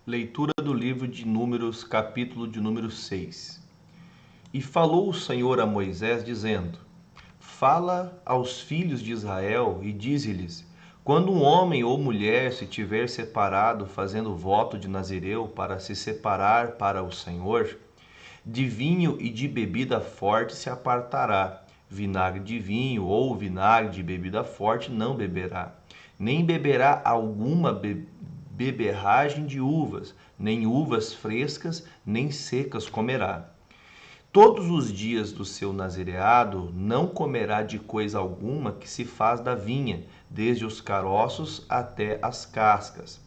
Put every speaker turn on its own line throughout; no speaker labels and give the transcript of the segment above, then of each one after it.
Leitura do livro de Números, capítulo de número 6. E falou o Senhor a Moisés, dizendo: Fala aos filhos de Israel e dize-lhes: quando um homem ou mulher se tiver separado, fazendo voto de Nazireu para se separar para o Senhor, de vinho e de bebida forte se apartará. Vinagre de vinho ou vinagre de bebida forte não beberá, nem beberá alguma beberragem de uvas, nem uvas frescas, nem secas comerá. Todos os dias do seu nazireado não comerá de coisa alguma que se faz da vinha, desde os caroços até as cascas.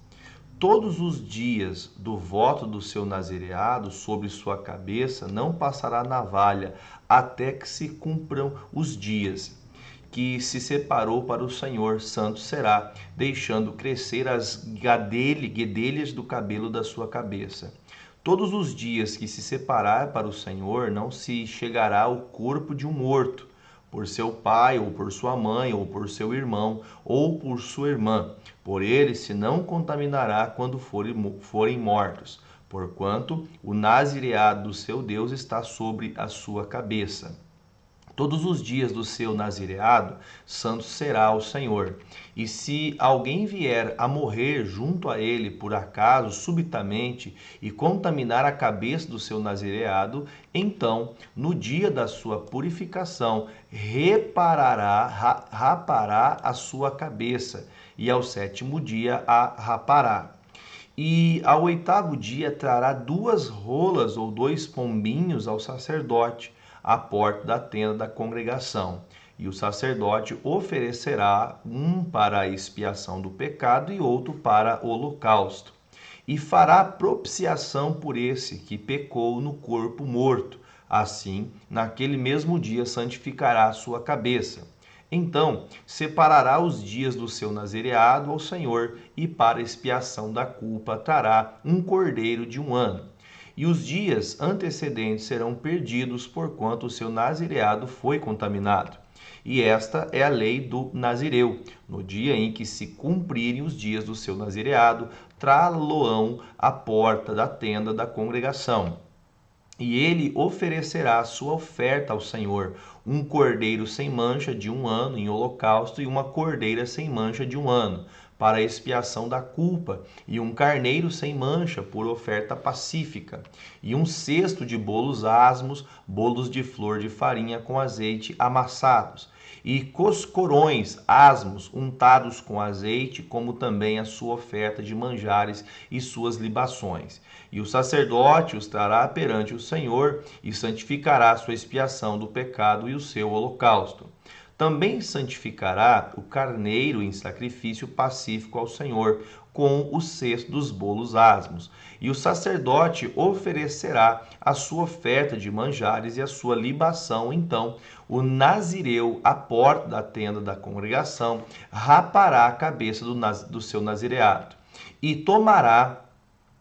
Todos os dias do voto do seu nazireado sobre sua cabeça não passará navalha, até que se cumpram os dias que se separou para o Senhor, santo será, deixando crescer as guedelhas do cabelo da sua cabeça. Todos os dias que se separar para o Senhor, não se chegará ao corpo de um morto, por seu pai, ou por sua mãe, ou por seu irmão, ou por sua irmã. Por ele se não contaminará quando forem mortos, porquanto o nazireado do seu Deus está sobre a sua cabeça. Todos os dias do seu nazireado, santo será o Senhor. E se alguém vier a morrer junto a ele, por acaso, subitamente, e contaminar a cabeça do seu nazireado, então, no dia da sua purificação, rapará a sua cabeça, e ao sétimo dia a rapará. E ao oitavo dia trará 2 rolas ou 2 pombinhos ao sacerdote, à porta da tenda da congregação. E o sacerdote oferecerá um para a expiação do pecado e outro para o holocausto. E fará propiciação por esse que pecou no corpo morto. Assim, naquele mesmo dia santificará a sua cabeça. Então, separará os dias do seu nazireado ao Senhor, e para expiação da culpa trará um cordeiro de 1 ano. E os dias antecedentes serão perdidos, porquanto o seu nazireado foi contaminado. E esta é a lei do nazireu. No dia em que se cumprirem os dias do seu nazireado, trá-lo-ão à porta da tenda da congregação. E ele oferecerá a sua oferta ao Senhor, um cordeiro sem mancha de 1 ano em holocausto, e uma cordeira sem mancha de 1 ano, para a expiação da culpa, e um carneiro sem mancha por oferta pacífica, e um cesto de bolos asmos, bolos de flor de farinha com azeite amassados, e coscorões asmos untados com azeite, como também a sua oferta de manjares e suas libações. E o sacerdote os trará perante o Senhor e santificará a sua expiação do pecado e o seu holocausto. Também santificará o carneiro em sacrifício pacífico ao Senhor, com o cesto dos bolos asmos. E o sacerdote oferecerá a sua oferta de manjares e a sua libação. Então, o nazireu, à porta da tenda da congregação, rapará a cabeça do seu nazireado, e tomará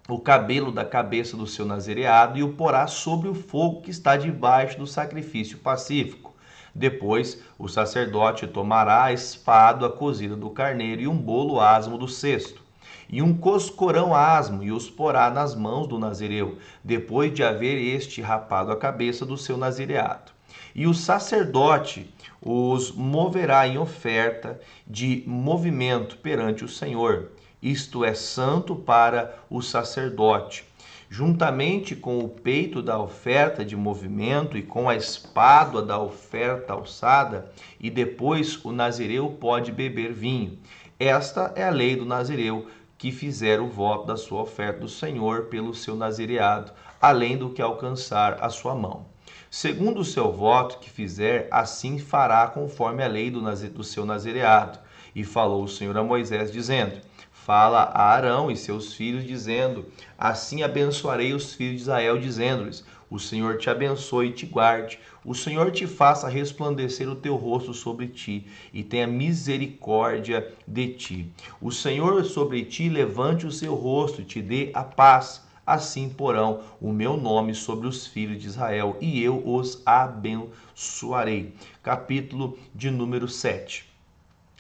o cabelo da cabeça do seu nazireado e o porá sobre o fogo que está debaixo do sacrifício pacífico. Depois, o sacerdote tomará a espádua cozida do carneiro e um bolo asmo do cesto, e um coscorão asmo, e os porá nas mãos do nazireu, depois de haver este rapado a cabeça do seu nazireado. E o sacerdote os moverá em oferta de movimento perante o Senhor. Isto é santo para o sacerdote, juntamente com o peito da oferta de movimento e com a espádua da oferta alçada, e depois o nazireu pode beber vinho. Esta é a lei do nazireu, que fizer o voto da sua oferta do Senhor pelo seu nazireado, além do que alcançar a sua mão. Segundo o seu voto que fizer, assim fará conforme a lei do seu nazireado. E falou o Senhor a Moisés, dizendo: Fala a Arão e seus filhos, dizendo: Assim abençoarei os filhos de Israel, dizendo-lhes: O Senhor te abençoe e te guarde. O Senhor te faça resplandecer o teu rosto sobre ti, e tenha misericórdia de ti. O Senhor sobre ti levante o seu rosto e te dê a paz. Assim porão o meu nome sobre os filhos de Israel, e eu os abençoarei. Capítulo de número 7.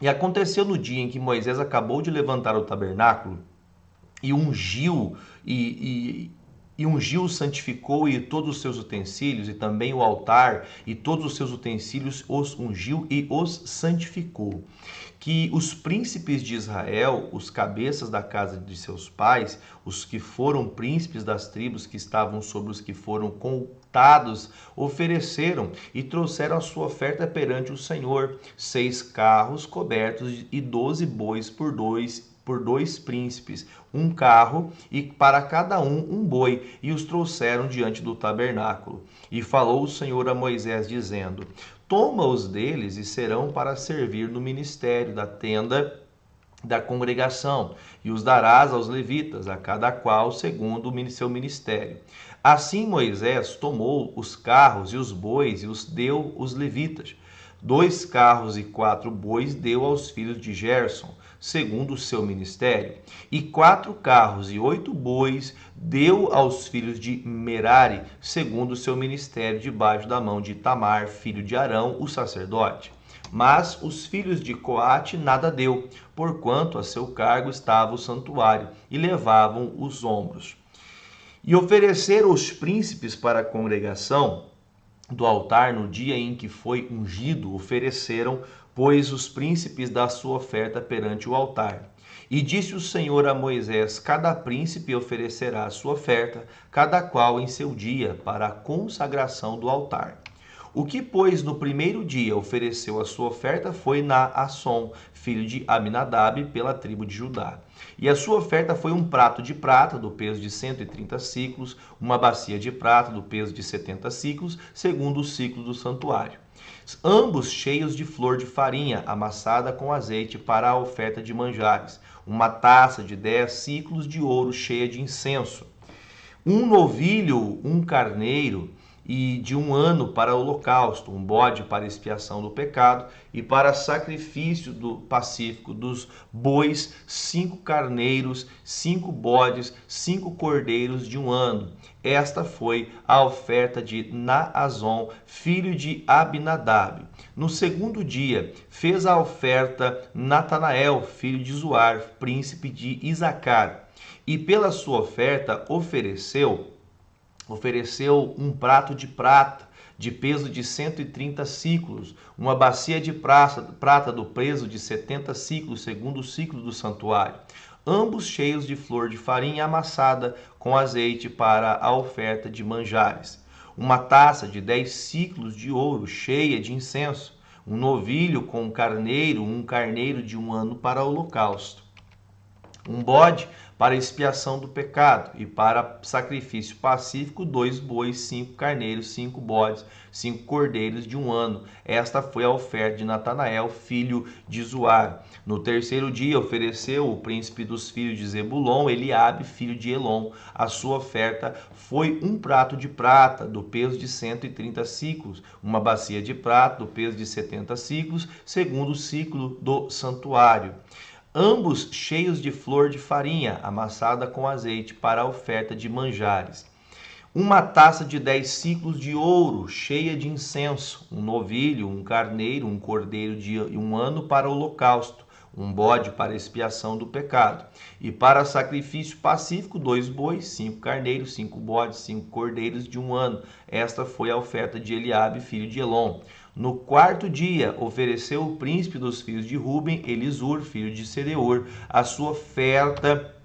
E aconteceu no dia em que Moisés acabou de levantar o tabernáculo, e ungiu e ungiu, santificou e todos os seus utensílios, e também o altar e todos os seus utensílios os ungiu e os santificou. Que os príncipes de Israel, os cabeças da casa de seus pais, os que foram príncipes das tribos que estavam sobre os que foram contados, ofereceram e trouxeram a sua oferta perante o Senhor, 6 carros cobertos e 12 bois por dois príncipes, um carro e para cada um boi, e os trouxeram diante do tabernáculo. E falou o Senhor a Moisés, dizendo: toma-os deles e serão para servir no ministério da tenda da congregação, e os darás aos levitas, a cada qual segundo o seu ministério. Assim Moisés tomou os carros e os bois e os deu aos levitas. 2 carros e 4 bois deu aos filhos de Gerson, segundo o seu ministério, e 4 carros e 8 bois deu aos filhos de Merari, segundo o seu ministério, debaixo da mão de Itamar, filho de Arão, o sacerdote. Mas os filhos de Coate nada deu, porquanto a seu cargo estava o santuário, e levavam os ombros. E ofereceram os príncipes para a congregação do altar no dia em que foi ungido, ofereceram, pois, os príncipes da sua oferta perante o altar. E disse o Senhor a Moisés: cada príncipe oferecerá a sua oferta, cada qual em seu dia, para a consagração do altar. O que, pois, no primeiro dia ofereceu a sua oferta foi Naasson, filho de Aminadab, pela tribo de Judá. E a sua oferta foi um prato de prata do peso de 130 siclos, uma bacia de prata do peso de 70 siclos, segundo o ciclo do santuário. Ambos cheios de flor de farinha, amassada com azeite para a oferta de manjares. Uma taça de 10 siclos de ouro cheia de incenso. Um novilho, um carneiro, e de 1 ano para o holocausto, um bode para expiação do pecado, e para sacrifício do pacífico dos bois, 5 carneiros, 5 bodes, 5 cordeiros de 1 ano. Esta foi a oferta de Naasson, filho de Abinadab. No segundo dia, fez a oferta Natanael, filho de Zuar, príncipe de Isacar, e pela sua oferta ofereceu um prato de prata de peso de 130 siclos, uma bacia de prata do peso de 70 siclos, segundo o ciclo do santuário, ambos cheios de flor de farinha amassada com azeite para a oferta de manjares. Uma taça de 10 siclos de ouro cheia de incenso, um novilho com um carneiro de 1 ano para o holocausto, um bode para expiação do pecado, e para sacrifício pacífico 2 bois, 5 carneiros, 5 bodes, 5 cordeiros de 1 ano. Esta foi a oferta de Natanael, filho de Zuar. No terceiro dia ofereceu o príncipe dos filhos de Zebulon, Eliabe, filho de Elon. A sua oferta foi um prato de prata do peso de 130 siclos, uma bacia de prata do peso de 70 siclos, segundo o ciclo do santuário, ambos cheios de flor de farinha amassada com azeite para a oferta de manjares. Uma taça de 10 siclos de ouro cheia de incenso, um novilho, um carneiro, um cordeiro de 1 ano para o holocausto, um bode para expiação do pecado, e para sacrifício pacífico 2 bois, 5 carneiros, 5 bodes, 5 cordeiros de 1 ano. Esta foi a oferta de Eliabe, filho de Elon. No quarto dia, ofereceu o príncipe dos filhos de Ruben, Elisur, filho de Sedeur. A sua oferta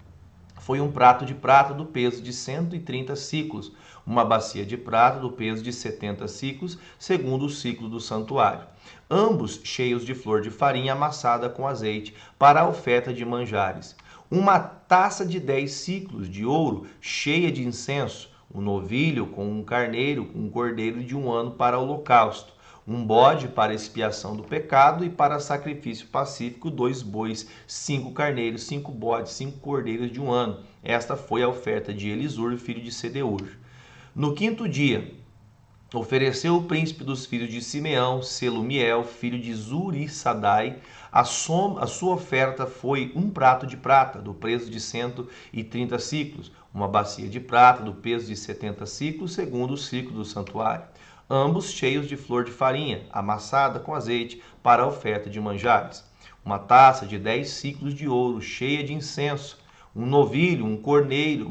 foi um prato de prata do peso de 130 siclos, uma bacia de prata do peso de 70 siclos, segundo o ciclo do santuário, ambos cheios de flor de farinha amassada com azeite para a oferta de manjares. Uma taça de 10 siclos de ouro cheia de incenso, um novilho com um carneiro, um cordeiro de 1 ano para o holocausto, um bode para expiação do pecado, e para sacrifício pacífico 2 bois, 5 carneiros, 5 bodes, 5 cordeiros de 1 ano. Esta foi a oferta de Elisur, filho de Sedeur. No quinto dia, ofereceu o príncipe dos filhos de Simeão, Selumiel, filho de Zurissadai. A sua oferta foi um prato de prata do peso de 130 siclos, uma bacia de prata do peso de 70 siclos, segundo o ciclo do santuário, ambos cheios de flor de farinha, amassada com azeite para a oferta de manjares. Uma taça de 10 siclos de ouro, cheia de incenso, um novilho, um carneiro,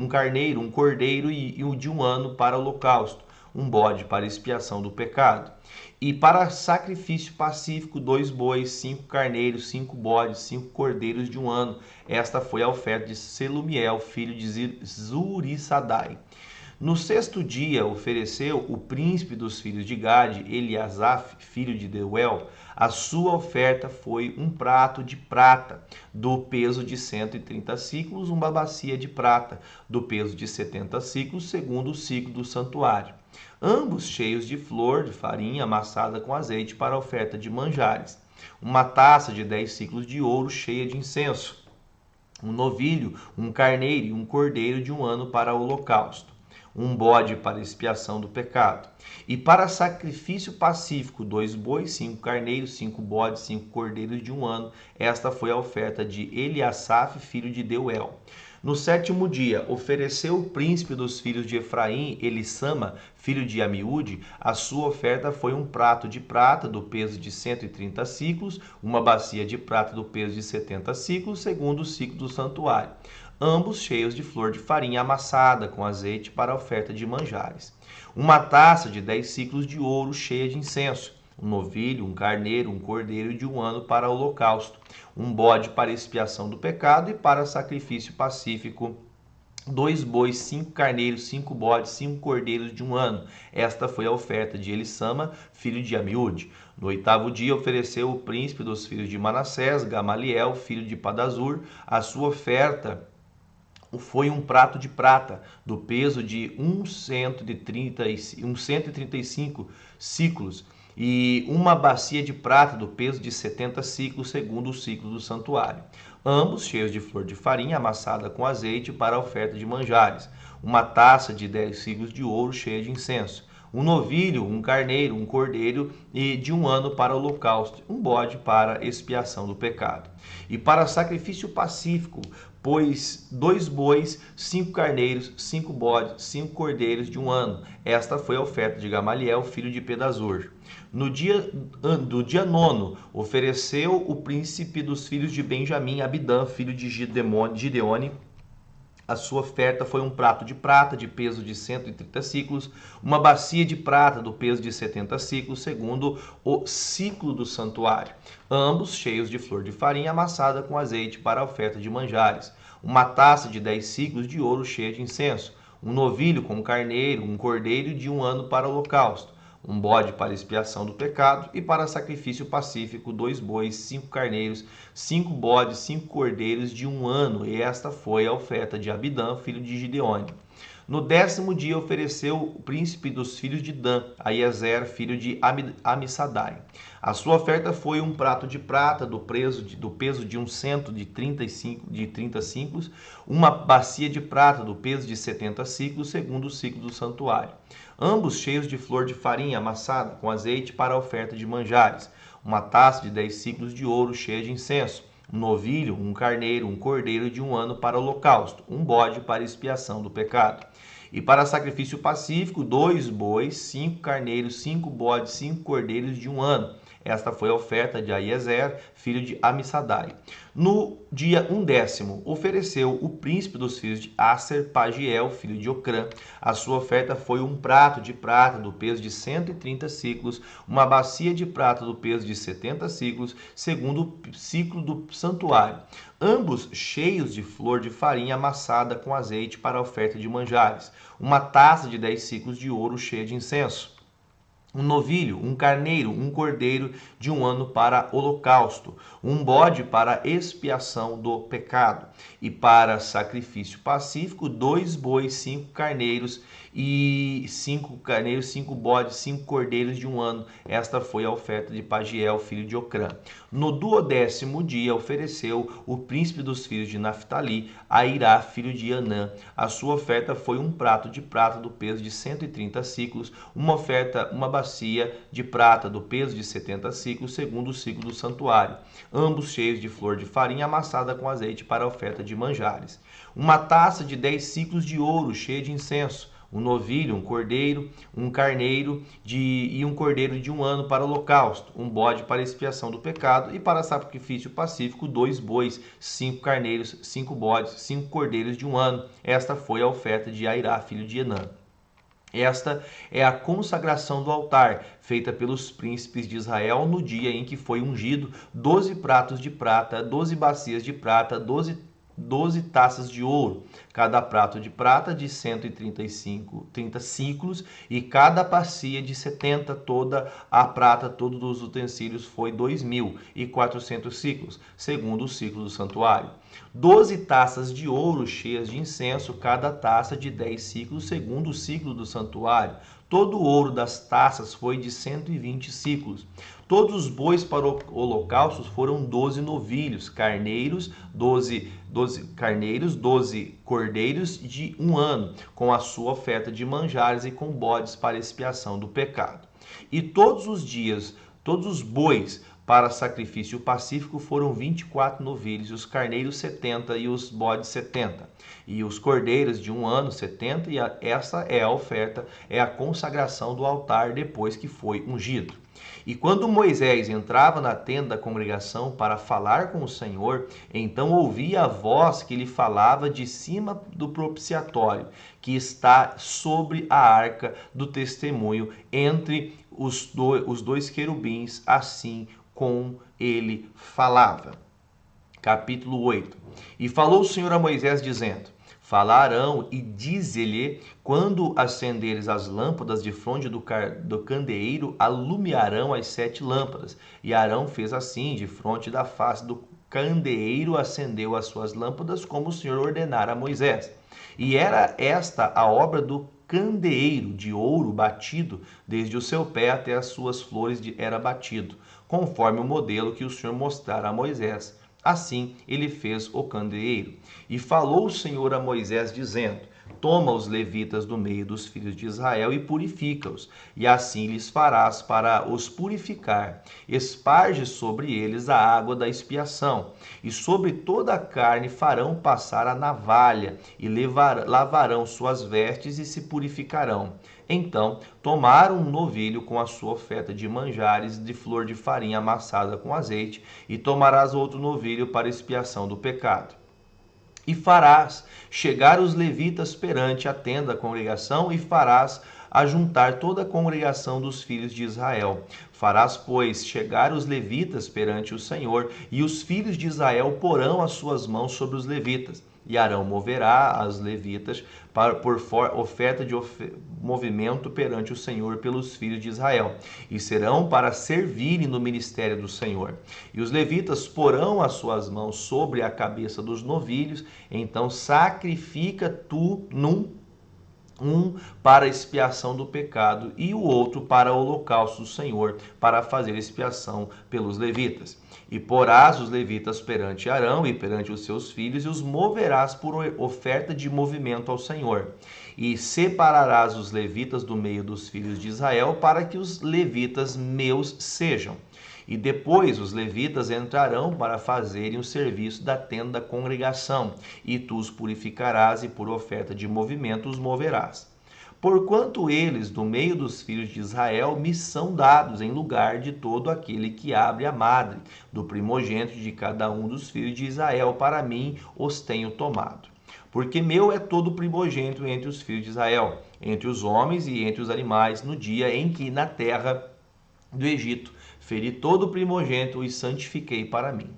um cordeiro e o de um ano para o holocausto, um bode para expiação do pecado. E para sacrifício pacífico, 2 bois, 5 carneiros, 5 bodes, 5 cordeiros de um ano. Esta foi a oferta de Selumiel, filho de Zurissadai. No 6º dia ofereceu o príncipe dos filhos de Gade, Eliasaf, filho de Deuel. A sua oferta foi um prato de prata, do peso de 130 siclos, uma bacia de prata, do peso de 70 siclos, segundo o ciclo do santuário. Ambos cheios de flor de farinha amassada com azeite para a oferta de manjares. Uma taça de 10 siclos de ouro cheia de incenso. Um novilho, um carneiro e um cordeiro de um ano para o holocausto. Um bode para expiação do pecado. E para sacrifício pacífico, 2 bois, 5 carneiros, 5 bodes, 5 cordeiros de um ano. Esta foi a oferta de Eliasaf, filho de Deuel. No 7º dia, ofereceu o príncipe dos filhos de Efraim, Elissama, filho de Amiúde. A sua oferta foi um prato de prata do peso de 130 siclos, uma bacia de prata do peso de 70 siclos, segundo o ciclo do santuário. Ambos cheios de flor de farinha amassada com azeite para a oferta de manjares. Uma taça de 10 siclos de ouro cheia de incenso. Um novilho, um carneiro, um cordeiro de um ano para o holocausto. Um bode para expiação do pecado e para sacrifício pacífico. 2 bois, 5 carneiros, 5 bodes, 5 cordeiros de um ano. Esta foi a oferta de Elissama, filho de Amiúde. No 8º dia ofereceu o príncipe dos filhos de Manassés, Gamaliel, filho de Padazur. A sua oferta foi um prato de prata do peso de 135 ciclos e uma bacia de prata do peso de 70 ciclos, segundo o ciclo do santuário. Ambos cheios de flor de farinha amassada com azeite para a oferta de manjares. Uma taça de 10 ciclos de ouro cheia de incenso. Um novilho, um carneiro, um cordeiro e de um ano para o holocausto, um bode para expiação do pecado. E para sacrifício pacífico, pois 2 bois, 5 carneiros, 5 bodes, 5 cordeiros de um ano. Esta foi a oferta de Gamaliel, filho de Pedazur. No dia 9º, ofereceu o príncipe dos filhos de Benjamim, Abidã, filho de Gideone. A sua oferta foi um prato de prata de peso de 130 ciclos, uma bacia de prata do peso de 70 ciclos, segundo o ciclo do santuário. Ambos cheios de flor de farinha amassada com azeite para a oferta de manjares. Uma taça de 10 ciclos de ouro cheia de incenso. Um novilho com um carneiro, um cordeiro de um ano para o holocausto. Um bode para expiação do pecado e para sacrifício pacífico, 2 bois, 5 carneiros, 5 bodes, 5 cordeiros de um ano. E esta foi a oferta de Abidã, filho de Gideone. No 10º dia ofereceu o príncipe dos filhos de Dan, Aiezer, filho de Amissadai. A sua oferta foi um prato de prata do peso de 30 ciclos, uma bacia de prata do peso de 70 ciclos, segundo o ciclo do santuário. Ambos cheios de flor de farinha amassada com azeite para a oferta de manjares. Uma taça de 10 ciclos de ouro cheia de incenso. Um novilho, um carneiro, um cordeiro de um ano para o holocausto, um bode para expiação do pecado. E para sacrifício pacífico, 2 bois, 5 carneiros, 5 bodes, 5 cordeiros de um ano. Esta foi a oferta de Aiezer, filho de Amissadai. No dia 10º, ofereceu o príncipe dos filhos de Aser, Pagiel, filho de Ocrã. A sua oferta foi um prato de prata do peso de 130 ciclos, uma bacia de prata do peso de 70 ciclos, segundo o ciclo do santuário. Ambos cheios de flor de farinha amassada com azeite para a oferta de manjares. Uma taça de 10 ciclos de ouro cheia de incenso. Um novilho, um carneiro, um cordeiro de um ano para holocausto, um bode para expiação do pecado, e para sacrifício pacífico, 2 bois, 5 carneiros e 5 bodes, 5 cordeiros de um ano. Esta foi a oferta de Pagiel, filho de Ocrã. No 12º dia ofereceu o príncipe dos filhos de Naphtali, Airá, filho de Anã. A sua oferta foi um prato de prata do peso de 130 ciclos, uma bacia de prata do peso de 70 ciclos, segundo o ciclo do santuário, ambos cheios de flor de farinha amassada com azeite para a oferta de manjares. Uma taça de 10 ciclos de ouro cheia de incenso. um novilho, um cordeiro, um carneiro e um cordeiro de 1 ano para holocausto, um bode para expiação do pecado, e para sacrifício pacífico 2 bois, 5 carneiros, 5 bodes, 5 cordeiros de 1 ano. Esta foi a oferta de Airá, filho de Enã. Esta é a consagração do altar, feita pelos príncipes de Israel no dia em que foi ungido: 12 pratos de prata, 12 bacias de prata, 12 taças de ouro, cada prato de prata de 30 ciclos, e cada bacia de 70, toda a prata, todos os utensílios foi 2.400 ciclos, segundo o ciclo do santuário. 12 taças de ouro cheias de incenso, cada taça de 10 ciclos, segundo o ciclo do santuário. Todo o ouro das taças foi de 120 ciclos. Todos os bois para o holocausto foram 12 novilhos, carneiros, 12 carneiros, 12 cordeiros de 1 ano, com a sua oferta de manjares, e com bodes para expiação do pecado. E todos os dias, todos os bois para sacrifício pacífico foram 24 novilhos, os carneiros 70 e os bodes 70. E os cordeiros de 1 ano 70, e essa é a oferta, é a consagração do altar depois que foi ungido. E quando Moisés entrava na tenda da congregação para falar com o Senhor, então ouvia a voz que lhe falava de cima do propiciatório, que está sobre a arca do testemunho, entre os dois querubins, assim com ele falava. Capítulo 8. E falou o Senhor a Moisés, dizendo: Fala a Arão e dize-lhe: quando acenderes as lâmpadas de fronte do candeeiro, alumiarão as 7 lâmpadas. E Arão fez assim, de fronte da face do candeeiro, acendeu as suas lâmpadas, como o Senhor ordenara a Moisés. E era esta a obra do candeeiro, de ouro batido, desde o seu pé até as suas flores era batido, conforme o modelo que o Senhor mostrara a Moisés. Assim ele fez o candeeiro. E falou o Senhor a Moisés, dizendo: Toma os levitas do meio dos filhos de Israel e purifica-os, e assim lhes farás para os purificar. Esparge sobre eles a água da expiação, e sobre toda a carne farão passar a navalha, e lavarão suas vestes e se purificarão. Então tomaram um novilho com a sua oferta de manjares, de flor de farinha amassada com azeite, e tomarás outro novilho para expiação do pecado. E farás chegar os levitas perante a tenda da congregação, e farás ajuntar toda a congregação dos filhos de Israel. Farás, pois, chegar os levitas perante o Senhor, e os filhos de Israel porão as suas mãos sobre os levitas. E Arão moverá as levitas por oferta de movimento perante o Senhor pelos filhos de Israel, e serão para servirem no ministério do Senhor. E os levitas porão as suas mãos sobre a cabeça dos novilhos, então sacrifica tu um para expiação do pecado e o outro para o holocausto do Senhor, para fazer expiação pelos levitas. E porás os levitas perante Arão e perante os seus filhos, e os moverás por oferta de movimento ao Senhor. E separarás os levitas do meio dos filhos de Israel, para que os levitas meus sejam. E depois os levitas entrarão para fazerem o serviço da tenda da congregação, e tu os purificarás, e por oferta de movimento os moverás. Porquanto eles, do meio dos filhos de Israel, me são dados em lugar de todo aquele que abre a madre, do primogênito de cada um dos filhos de Israel, para mim os tenho tomado. Porque meu é todo primogênito entre os filhos de Israel, entre os homens e entre os animais, no dia em que na terra do Egito feri todo o primogênito e santifiquei para mim.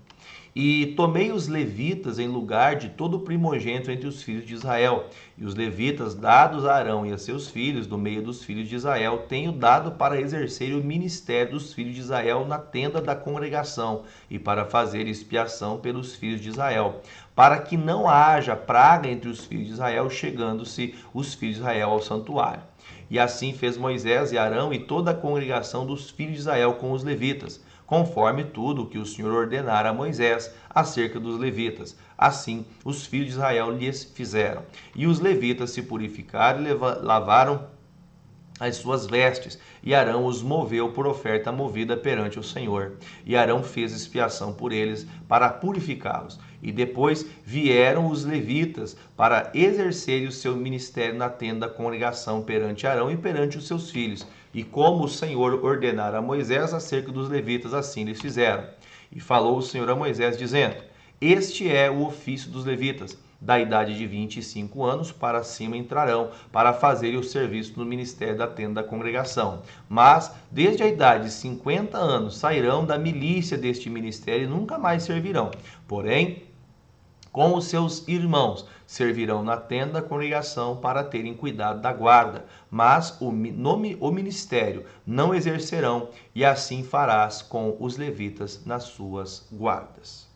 E tomei os levitas em lugar de todo o primogênito entre os filhos de Israel. E os levitas, dados a Arão e a seus filhos, do meio dos filhos de Israel, tenho dado para exercer o ministério dos filhos de Israel na tenda da congregação, e para fazer expiação pelos filhos de Israel, para que não haja praga entre os filhos de Israel, chegando-se os filhos de Israel ao santuário. E assim fez Moisés e Arão e toda a congregação dos filhos de Israel com os levitas, conforme tudo o que o Senhor ordenara a Moisés acerca dos levitas. Assim os filhos de Israel lhes fizeram. E os levitas se purificaram e lavaram as suas vestes, e Arão os moveu por oferta movida perante o Senhor. E Arão fez expiação por eles para purificá-los. E depois vieram os levitas para exercerem o seu ministério na tenda da congregação perante Arão e perante os seus filhos. E como o Senhor ordenara a Moisés acerca dos levitas, assim eles fizeram. E falou o Senhor a Moisés, dizendo: Este é o ofício dos levitas, da idade de 25 anos para cima entrarão, para fazerem o serviço no ministério da tenda da congregação. Mas, desde a idade de 50 anos, sairão da milícia deste ministério e nunca mais servirão. Porém, com os seus irmãos, servirão na tenda da congregação para terem cuidado da guarda, mas o ministério não exercerão, e assim farás com os levitas nas suas guardas.